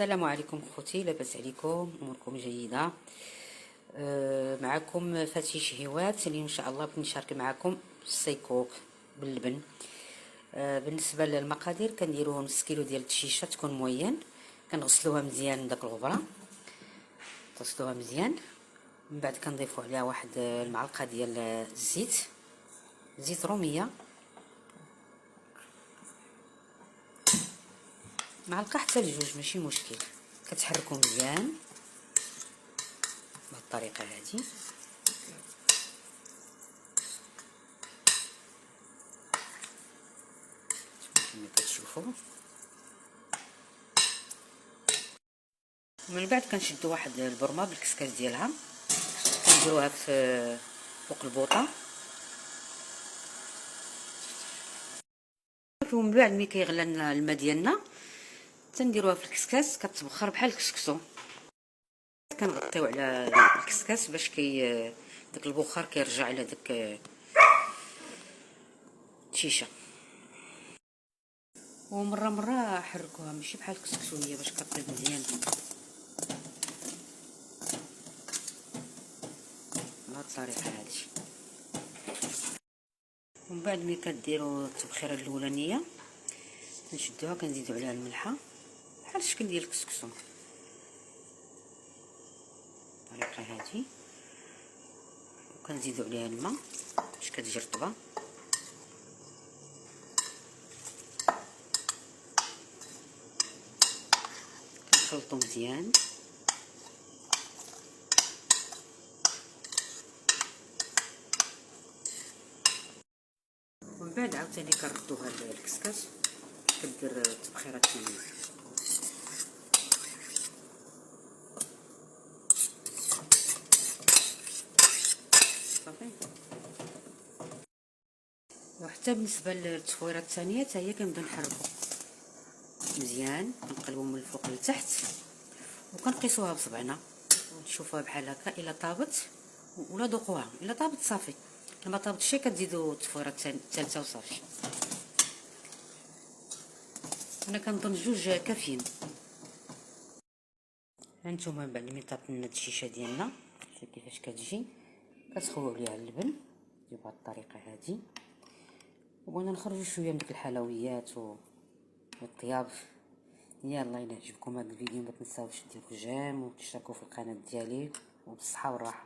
السلام عليكم خوتي، لاباس عليكم؟ اموركم جيده؟ معكم فاتي شهيوات. اليوم ان شاء الله بغيت نشارك معكم السيكوك باللبن. بالنسبه للمقادير كنديروا نص كيلو ديال الشيشه تكون موين، كنغسلوها مزيان داك الغبره، تغسلوها مزيان. من بعد كنضيفوا عليها واحد المعلقه ديال الزيت، زيت روميه، معلقه حتى لجوج ماشي مشكل. كتحركوا مزيان بهذه الطريقه هذه. كما كتشوفوا من بعد كنشدوا واحد البرمه بالكسكاس ديالها، كنديروها في فوق البوطه، ومن بعد ملي كيغلى الماء ديالنا تنديروها في الكسكاس، كتبخر بحال الكسكسو. كنغطيو على الكسكاس باش داك البخار كيرجع على داك الشيشه، ومره مره حركوها ماشي بحال الكسكسونيه باش كطيب مزيان. بهذه الطريقه هذه. ومن بعد ملي كديروا التبخيره الاولانيه كنشدوها، كنزيدوا عليها الملحه بحال الشكل ديال الكسكسو، الطريقه هذه. وكنزيدوا عليها الماء باش كتجي رطبه. كنخلطوا مزيان. ومن بعد عاوتاني كنردوها للكسكاس، كدير التبخيره الثانيه. صافي. وحتى بالنسبه للتصويره الثانيه حتى هي كنبدا نحركو مزيان، كنقلبو من الفوق لتحت، وكنقيسوها بصبعنا ونشوفوها بحال هكا. الا طابت ولا ذوقوها، الا طابت صافي، لما طابت شي كتزيدوا التصفيره الثالثه وصافي. انا كنظن جوج كافيين. هانتوما من بعد ملي طابت لنا الشيشه ديالنا شوف كيفاش كتجي، كتخويو عليها اللبن بهذه الطريقه هذه. وبغينا نخرجوا شويه من ديك الحلويات والطياب. يلا الى عجبكم هذا الفيديو ما تنساوش ديروا جيم وتشتركوا في القناه ديالي، وبالصحه والراحه.